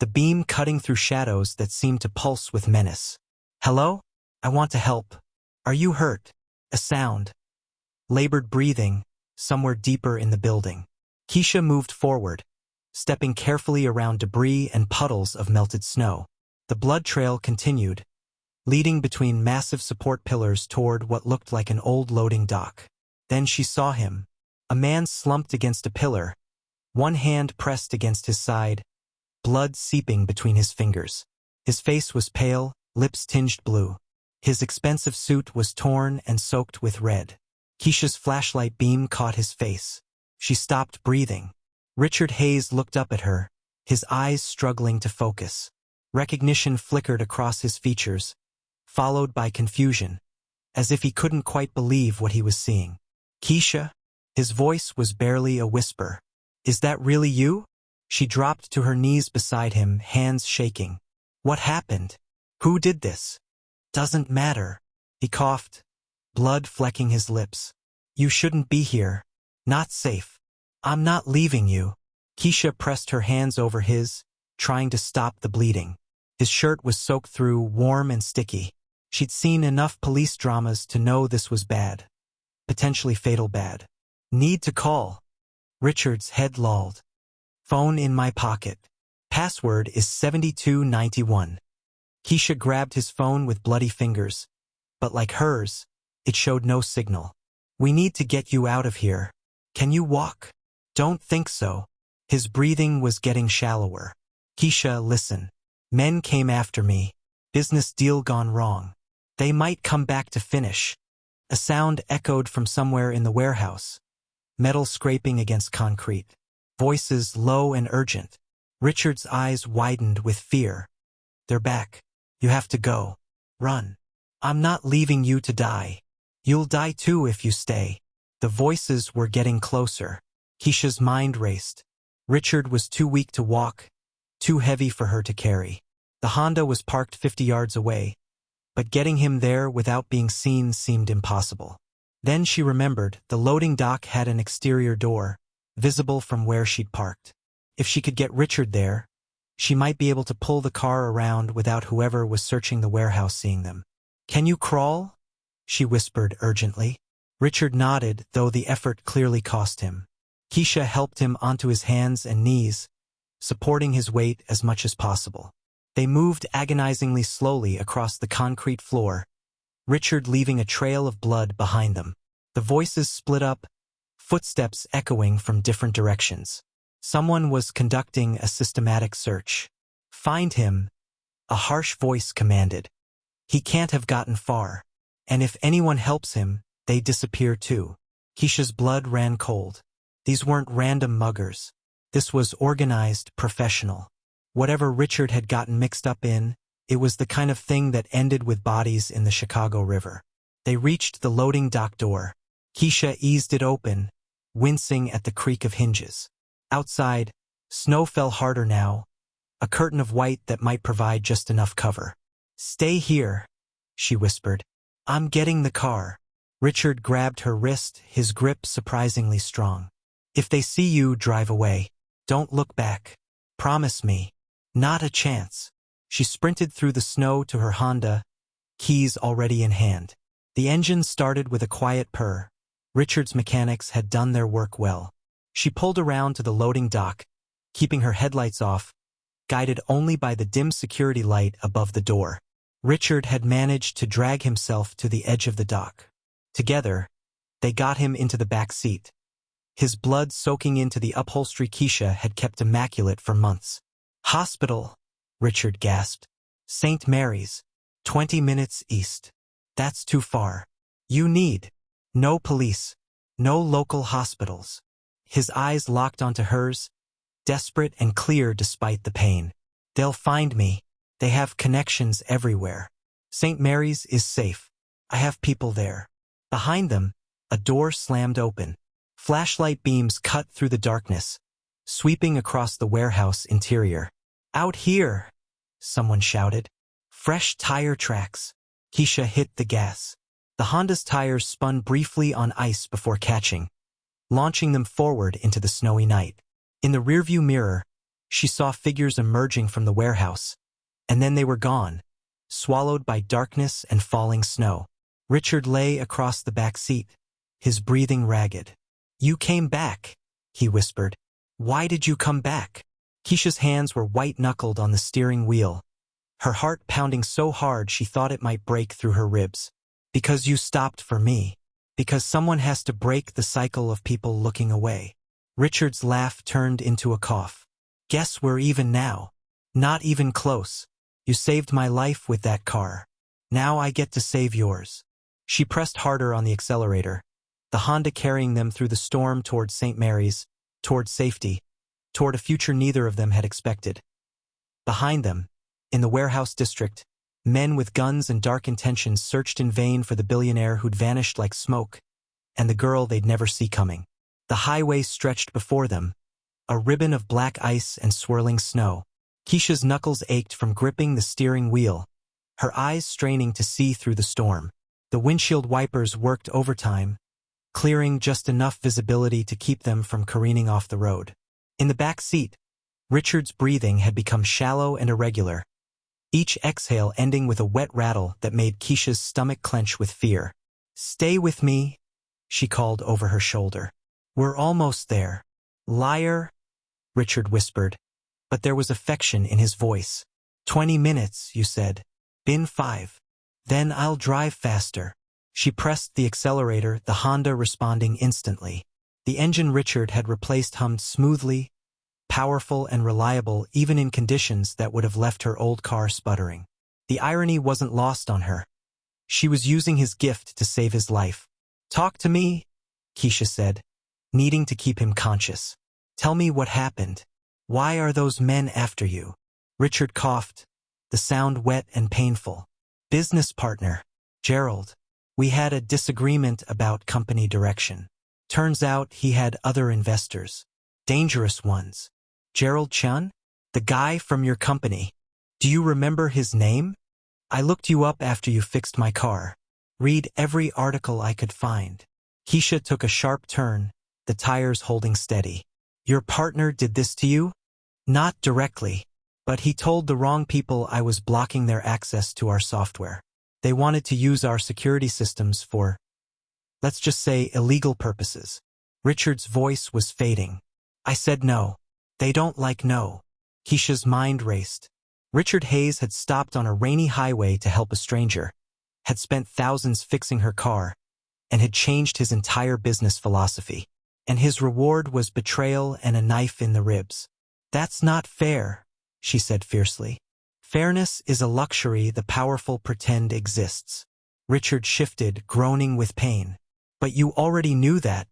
the beam cutting through shadows that seemed to pulse with menace. "Hello? I want to help. Are you hurt?" A sound. Labored breathing, somewhere deeper in the building. Keisha moved forward, stepping carefully around debris and puddles of melted snow. The blood trail continued, leading between massive support pillars toward what looked like an old loading dock. Then she saw him. A man slumped against a pillar, one hand pressed against his side, blood seeping between his fingers. His face was pale, lips tinged blue. His expensive suit was torn and soaked with red. Keisha's flashlight beam caught his face. She stopped breathing. Richard Hayes looked up at her, his eyes struggling to focus. Recognition flickered across his features, followed by confusion, as if he couldn't quite believe what he was seeing. "Keisha?" His voice was barely a whisper. "Is that really you?" She dropped to her knees beside him, hands shaking. "What happened? Who did this?" "Doesn't matter." He coughed, blood flecking his lips. "You shouldn't be here. Not safe. I'm not leaving you." Keisha pressed her hands over his, trying to stop the bleeding. His shirt was soaked through, warm and sticky. She'd seen enough police dramas to know this was bad. Potentially fatal bad. "Need to call." Richard's head lolled. "Phone in my pocket. Password is 7291. Keisha grabbed his phone with bloody fingers, but like hers, it showed no signal. "We need to get you out of here. Can you walk?" "Don't think so." His breathing was getting shallower. "Keisha, listen. Men came after me. Business deal gone wrong. They might come back to finish." A sound echoed from somewhere in the warehouse. Metal scraping against concrete. Voices low and urgent. Richard's eyes widened with fear. "They're back. You have to go. Run. I'm not leaving you to die. You'll die too if you stay." The voices were getting closer. Keisha's mind raced. Richard was too weak to walk, too heavy for her to carry. The Honda was parked 50 yards away, but getting him there without being seen seemed impossible. Then she remembered the loading dock had an exterior door, visible from where she'd parked. If she could get Richard there, she might be able to pull the car around without whoever was searching the warehouse seeing them. "Can you crawl?" she whispered urgently. Richard nodded, though the effort clearly cost him. Keisha helped him onto his hands and knees, supporting his weight as much as possible. They moved agonizingly slowly across the concrete floor, Richard leaving a trail of blood behind them. The voices split up, footsteps echoing from different directions. Someone was conducting a systematic search. "Find him," a harsh voice commanded. "He can't have gotten far. And if anyone helps him, they disappear too." Keisha's blood ran cold. These weren't random muggers. This was organized, professional. Whatever Richard had gotten mixed up in, it was the kind of thing that ended with bodies in the Chicago River. They reached the loading dock door. Keisha eased it open, wincing at the creak of hinges. Outside, snow fell harder now, a curtain of white that might provide just enough cover. "Stay here," she whispered. "I'm getting the car." Richard grabbed her wrist, his grip surprisingly strong. "If they see you, drive away. Don't look back. Promise me." "Not a chance." She sprinted through the snow to her Honda, keys already in hand. The engine started with a quiet purr. Richard's mechanics had done their work well. She pulled around to the loading dock, keeping her headlights off, guided only by the dim security light above the door. Richard had managed to drag himself to the edge of the dock. Together, they got him into the back seat. His blood soaking into the upholstery Keisha had kept immaculate for months. "Hospital," Richard gasped. "St. Mary's, 20 minutes east. That's too far. You need no police, no local hospitals." His eyes locked onto hers, desperate and clear despite the pain. "They'll find me. They have connections everywhere. St. Mary's is safe. I have people there." Behind them, a door slammed open. Flashlight beams cut through the darkness, sweeping across the warehouse interior. "Out here!" someone shouted. "Fresh tire tracks." Keisha hit the gas. The Honda's tires spun briefly on ice before catching, launching them forward into the snowy night. In the rearview mirror, she saw figures emerging from the warehouse, and then they were gone, swallowed by darkness and falling snow. Richard lay across the back seat, his breathing ragged. "You came back," he whispered. "Why did you come back?" Keisha's hands were white-knuckled on the steering wheel, her heart pounding so hard she thought it might break through her ribs. "Because you stopped for me. Because someone has to break the cycle of people looking away." Richard's laugh turned into a cough. "Guess we're even now." "Not even close. You saved my life with that car. Now I get to save yours." She pressed harder on the accelerator, the Honda carrying them through the storm toward St. Mary's, toward safety, toward a future neither of them had expected. Behind them, in the warehouse district, men with guns and dark intentions searched in vain for the billionaire who'd vanished like smoke, and the girl they'd never see coming. The highway stretched before them, a ribbon of black ice and swirling snow. Keisha's knuckles ached from gripping the steering wheel, her eyes straining to see through the storm. The windshield wipers worked overtime, clearing just enough visibility to keep them from careening off the road. In the back seat, Richard's breathing had become shallow and irregular, each exhale ending with a wet rattle that made Keisha's stomach clench with fear. "Stay with me," she called over her shoulder. "We're almost there." "Liar," Richard whispered, but there was affection in his voice. 20 minutes, you said. Been 5. Then I'll drive faster." She pressed the accelerator, the Honda responding instantly. The engine Richard had replaced hummed smoothly, powerful and reliable even in conditions that would have left her old car sputtering. The irony wasn't lost on her. She was using his gift to save his life. "Talk to me," Keisha said, needing to keep him conscious. "Tell me what happened. Why are those men after you?" Richard coughed, the sound wet and painful. "Business partner, Gerald. We had a disagreement about company direction. Turns out he had other investors. Dangerous ones. Gerald Chun? The guy from your company. Do you remember his name? I looked you up after you fixed my car. Read every article I could find. Keisha took a sharp turn, the tires holding steady. Your partner did this to you? Not directly, but he told the wrong people I was blocking their access to our software. They wanted to use our security systems for, let's just say, illegal purposes. Richard's voice was fading. I said no. They don't like no. Keisha's mind raced. Richard Hayes had stopped on a rainy highway to help a stranger, had spent thousands fixing her car, and had changed his entire business philosophy. And his reward was betrayal and a knife in the ribs. That's not fair, she said fiercely. Fairness is a luxury the powerful pretend exists. Richard shifted, groaning with pain. But you already knew that,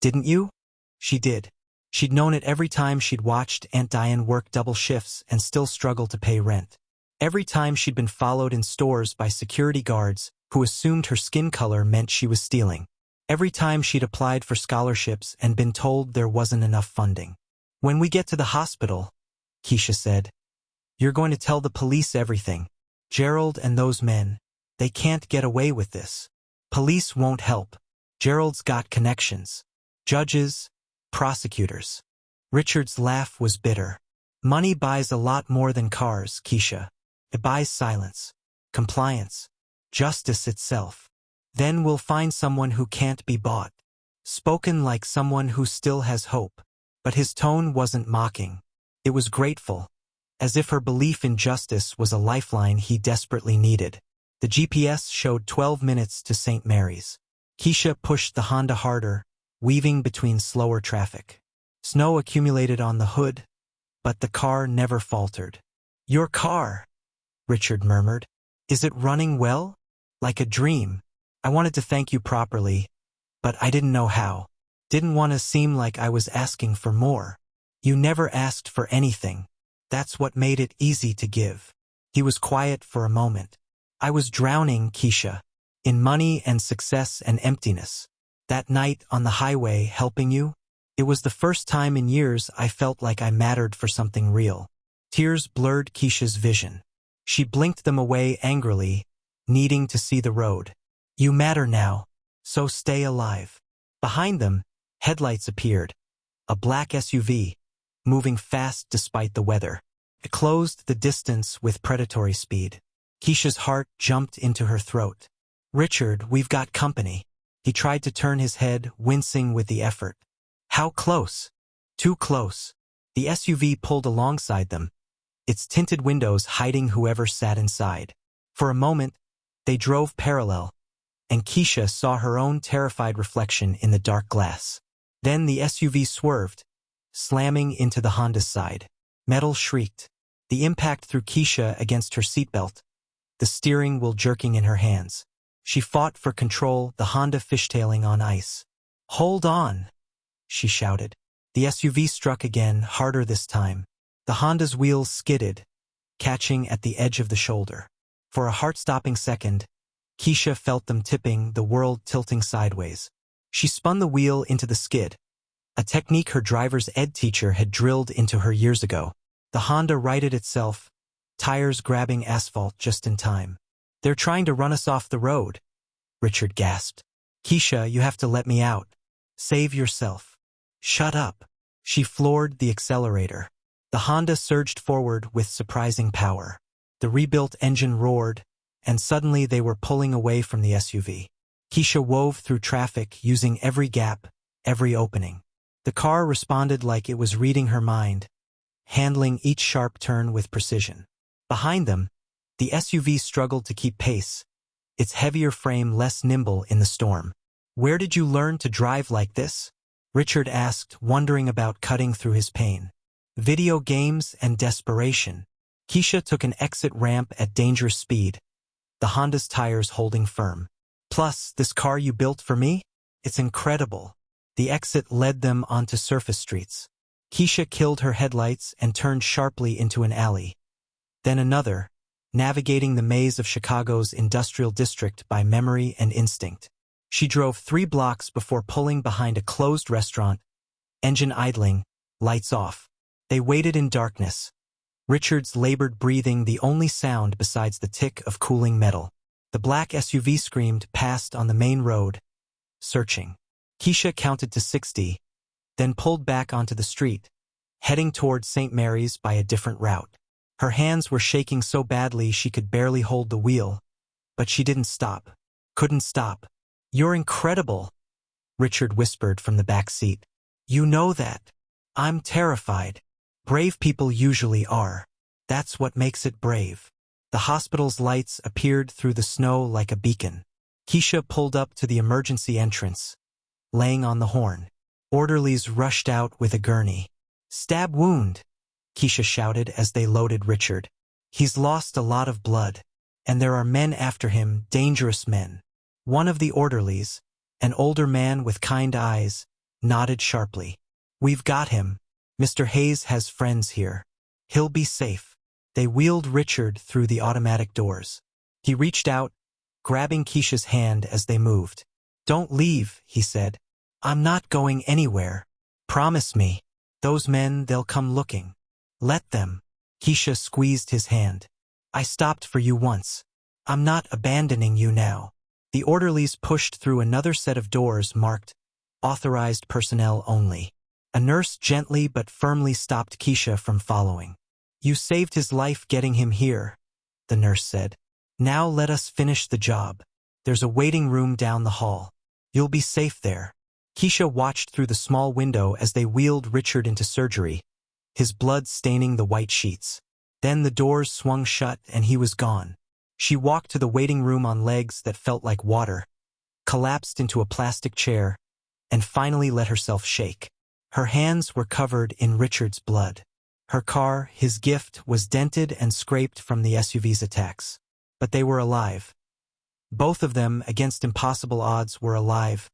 didn't you? She did. She'd known it every time she'd watched Aunt Diane work double shifts and still struggle to pay rent. Every time she'd been followed in stores by security guards who assumed her skin color meant she was stealing. Every time she'd applied for scholarships and been told there wasn't enough funding. When we get to the hospital, Keisha said, you're going to tell the police everything. Gerald and those men, they can't get away with this. Police won't help. Gerald's got connections. Judges, prosecutors. Richard's laugh was bitter. Money buys a lot more than cars, Keisha. It buys silence, compliance, justice itself. Then we'll find someone who can't be bought. Spoken like someone who still has hope. But his tone wasn't mocking. It was grateful, as if her belief in justice was a lifeline he desperately needed. The GPS showed 12 minutes to St. Mary's. Keisha pushed the Honda harder, weaving between slower traffic. Snow accumulated on the hood, but the car never faltered. Your car, Richard murmured. Is it running well? Like a dream. I wanted to thank you properly, but I didn't know how. Didn't want to seem like I was asking for more. You never asked for anything. That's what made it easy to give. He was quiet for a moment. I was drowning, Keisha, in money and success and emptiness. That night on the highway helping you, it was the first time in years I felt like I mattered for something real. Tears blurred Keisha's vision. She blinked them away angrily, needing to see the road. You matter now, so stay alive. Behind them, headlights appeared. A black SUV, moving fast despite the weather. It closed the distance with predatory speed. Keisha's heart jumped into her throat. Richard, we've got company. He tried to turn his head, wincing with the effort. How close? Too close. The SUV pulled alongside them, its tinted windows hiding whoever sat inside. For a moment, they drove parallel, and Keisha saw her own terrified reflection in the dark glass. Then the SUV swerved, slamming into the Honda's side. Metal shrieked. The impact threw Keisha against her seatbelt, the steering wheel jerking in her hands. She fought for control, the Honda fishtailing on ice. Hold on, she shouted. The SUV struck again, harder this time. The Honda's wheels skidded, catching at the edge of the shoulder. For a heart-stopping second, Keisha felt them tipping, the world tilting sideways. She spun the wheel into the skid, a technique her driver's ed teacher had drilled into her years ago. The Honda righted itself, tires grabbing asphalt just in time. They're trying to run us off the road, Richard gasped. Keisha, you have to let me out. Save yourself. Shut up. She floored the accelerator. The Honda surged forward with surprising power. The rebuilt engine roared, and suddenly they were pulling away from the SUV. Keisha wove through traffic, using every gap, every opening. The car responded like it was reading her mind, handling each sharp turn with precision. Behind them, the SUV struggled to keep pace, its heavier frame less nimble in the storm. Where did you learn to drive like this? Richard asked, wondering about cutting through his pain. Video games and desperation. Keisha took an exit ramp at dangerous speed, the Honda's tires holding firm. Plus, this car you built for me? It's incredible. The exit led them onto surface streets. Keisha killed her headlights and turned sharply into an alley. Then another, navigating the maze of Chicago's industrial district by memory and instinct. She drove 3 blocks before pulling behind a closed restaurant, engine idling, lights off. They waited in darkness, Richard's labored breathing the only sound besides the tick of cooling metal. The black SUV screamed past on the main road, searching. Keisha counted to 60, then pulled back onto the street, heading toward St. Mary's by a different route. Her hands were shaking so badly she could barely hold the wheel, but she didn't stop. Couldn't stop. "You're incredible," Richard whispered from the back seat. "You know that. I'm terrified. Brave people usually are. That's what makes it brave." The hospital's lights appeared through the snow like a beacon. Keisha pulled up to the emergency entrance, laying on the horn. Orderlies rushed out with a gurney. "Stab wound," Keisha shouted as they loaded Richard. "He's lost a lot of blood, and there are men after him, dangerous men." One of the orderlies, an older man with kind eyes, nodded sharply. "We've got him. Mr. Hayes has friends here. He'll be safe." They wheeled Richard through the automatic doors. He reached out, grabbing Keisha's hand as they moved. "Don't leave," he said. "I'm not going anywhere. Promise me. Those men, they'll come looking. Let them." Keisha squeezed his hand. "I stopped for you once. I'm not abandoning you now." The orderlies pushed through another set of doors marked "Authorized Personnel Only." A nurse gently but firmly stopped Keisha from following. "You saved his life getting him here," the nurse said. "Now let us finish the job. There's a waiting room down the hall. You'll be safe there." Keisha watched through the small window as they wheeled Richard into surgery, his blood staining the white sheets. Then the doors swung shut and he was gone. She walked to the waiting room on legs that felt like water, collapsed into a plastic chair, and finally let herself shake. Her hands were covered in Richard's blood. Her car, his gift, was dented and scraped from the SUV's attacks. But they were alive. Both of them, against impossible odds, were alive.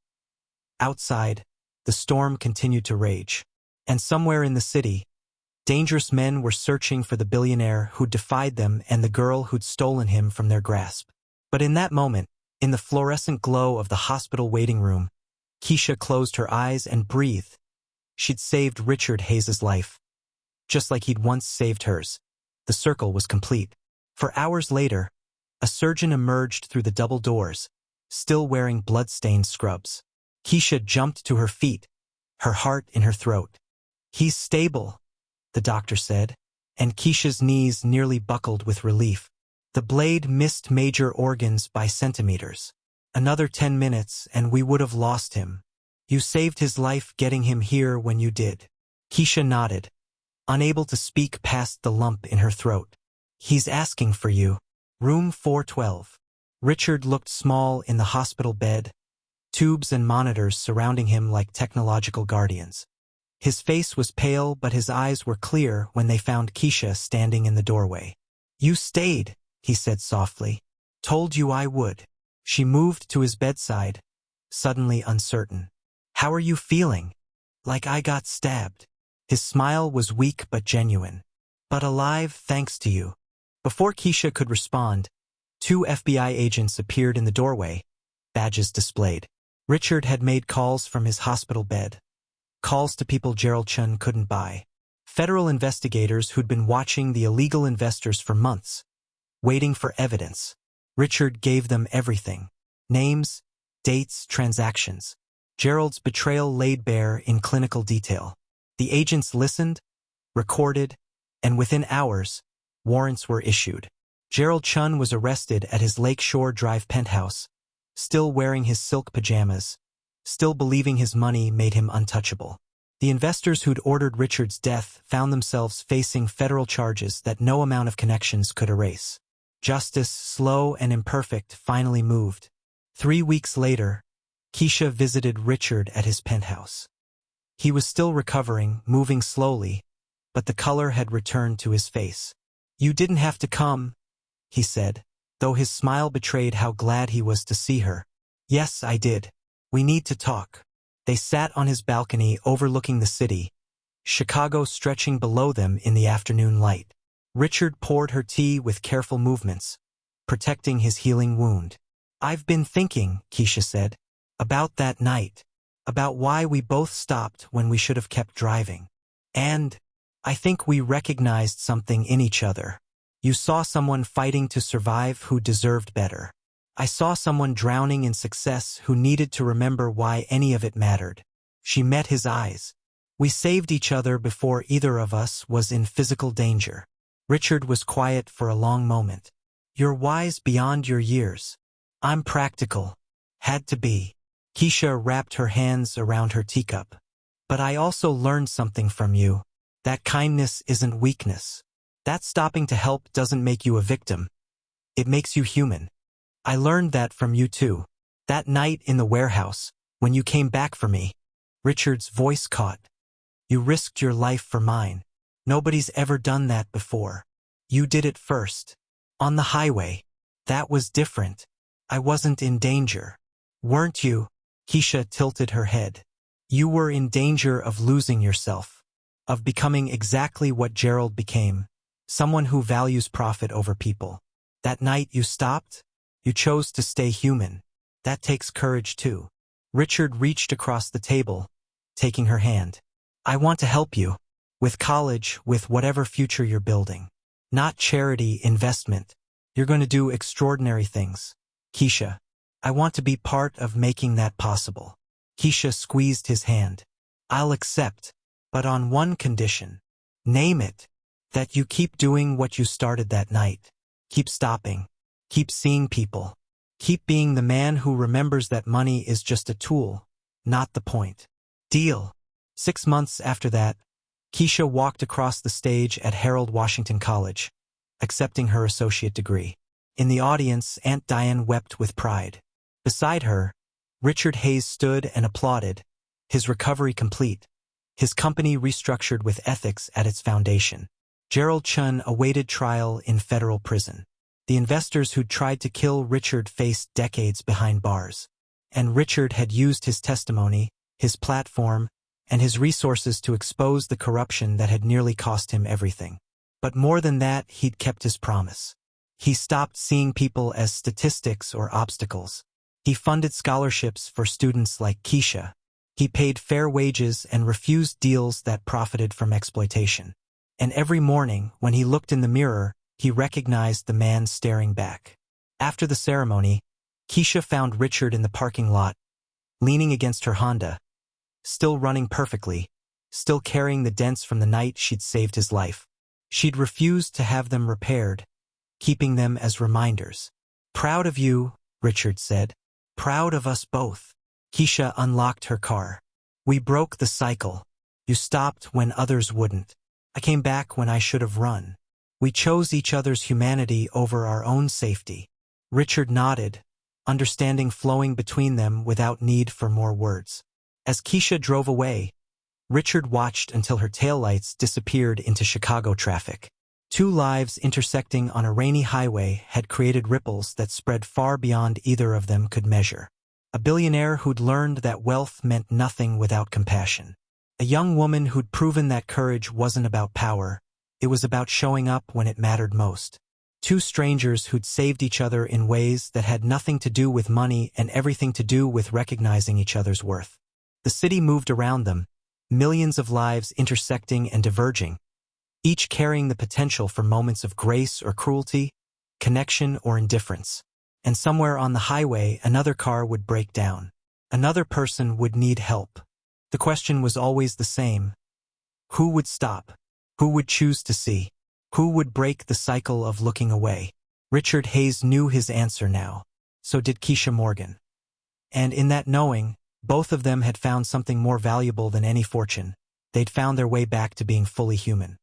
Outside, the storm continued to rage. And somewhere in the city, dangerous men were searching for the billionaire who'd defied them and the girl who'd stolen him from their grasp. But in that moment, in the fluorescent glow of the hospital waiting room, Keisha closed her eyes and breathed. She'd saved Richard Hayes' life, just like he'd once saved hers. The circle was complete. For hours later, a surgeon emerged through the double doors, still wearing blood-stained scrubs. Keisha jumped to her feet, her heart in her throat. "He's stable," the doctor said, and Keisha's knees nearly buckled with relief. The blade missed major organs by centimeters. "Another 10 minutes and we would have lost him. You saved his life getting him here when you did." Keisha nodded, unable to speak past the lump in her throat. "He's asking for you. Room 412. Richard looked small in the hospital bed, tubes and monitors surrounding him like technological guardians. His face was pale, but his eyes were clear when they found Keisha standing in the doorway. "You stayed," he said softly. "Told you I would." She moved to his bedside, suddenly uncertain. "How are you feeling?" "Like I got stabbed." His smile was weak but genuine. "But alive thanks to you." Before Keisha could respond, 2 FBI agents appeared in the doorway, badges displayed. Richard had made calls from his hospital bed. Calls to people Gerald Chun couldn't buy. Federal investigators who'd been watching the illegal investors for months, waiting for evidence. Richard gave them everything. Names, dates, transactions. Gerald's betrayal laid bare in clinical detail. The agents listened, recorded, and within hours, warrants were issued. Gerald Chun was arrested at his Lakeshore Drive penthouse, still wearing his silk pajamas, still believing his money made him untouchable. The investors who'd ordered Richard's death found themselves facing federal charges that no amount of connections could erase. Justice, slow and imperfect, finally moved. 3 weeks later, Keisha visited Richard at his penthouse. He was still recovering, moving slowly, but the color had returned to his face. "You didn't have to come," he said, though his smile betrayed how glad he was to see her. "Yes, I did. We need to talk." They sat on his balcony overlooking the city, Chicago stretching below them in the afternoon light. Richard poured her tea with careful movements, protecting his healing wound. "I've been thinking," Keisha said, "about that night, about why we both stopped when we should have kept driving. And I think we recognized something in each other. You saw someone fighting to survive who deserved better. I saw someone drowning in success who needed to remember why any of it mattered. She met his eyes. We saved each other before either of us was in physical danger. Richard was quiet for a long moment. You're wise beyond your years. I'm practical. Had to be. Keisha wrapped her hands around her teacup. But I also learned something from you. That kindness isn't weakness. That stopping to help doesn't make you a victim. It makes you human. I learned that from you too. That night in the warehouse, when you came back for me. Richard's voice caught. You risked your life for mine. Nobody's ever done that before. You did it first. On the highway. That was different. I wasn't in danger. Weren't you? Keisha tilted her head. You were in danger of losing yourself. Of becoming exactly what Gerald became. Someone who values profit over people. That night you stopped. You chose to stay human. That takes courage too. Richard reached across the table, taking her hand. I want to help you. With college, with whatever future you're building. Not charity, investment. You're going to do extraordinary things. Keisha, I want to be part of making that possible. Keisha squeezed his hand. I'll accept, but on one condition. Name it. That you keep doing what you started that night. Keep stopping. Keep seeing people. Keep being the man who remembers that money is just a tool, not the point. Deal. 6 months after that, Keisha walked across the stage at Harold Washington College, accepting her associate degree. In the audience, Aunt Diane wept with pride. Beside her, Richard Hayes stood and applauded, his recovery complete, his company restructured with ethics at its foundation. Gerald Chun awaited trial in federal prison. The investors who'd tried to kill Richard faced decades behind bars. And Richard had used his testimony, his platform, and his resources to expose the corruption that had nearly cost him everything. But more than that, he'd kept his promise. He stopped seeing people as statistics or obstacles. He funded scholarships for students like Keisha. He paid fair wages and refused deals that profited from exploitation. And every morning, when he looked in the mirror, he recognized the man staring back. After the ceremony, Keisha found Richard in the parking lot, leaning against her Honda, still running perfectly, still carrying the dents from the night she'd saved his life. She'd refused to have them repaired, keeping them as reminders. Proud of you, Richard said. Proud of us both. Keisha unlocked her car. We broke the cycle. You stopped when others wouldn't. I came back when I should have run. We chose each other's humanity over our own safety. Richard nodded, understanding flowing between them without need for more words. As Keisha drove away, Richard watched until her taillights disappeared into Chicago traffic. 2 lives intersecting on a rainy highway had created ripples that spread far beyond either of them could measure. A billionaire who'd learned that wealth meant nothing without compassion. A young woman who'd proven that courage wasn't about power, it was about showing up when it mattered most. 2 strangers who'd saved each other in ways that had nothing to do with money and everything to do with recognizing each other's worth. The city moved around them, millions of lives intersecting and diverging, each carrying the potential for moments of grace or cruelty, connection or indifference. And somewhere on the highway, another car would break down. Another person would need help. The question was always the same. Who would stop? Who would choose to see? Who would break the cycle of looking away? Richard Hayes knew his answer now. So did Keisha Morgan. And in that knowing, both of them had found something more valuable than any fortune. They'd found their way back to being fully human.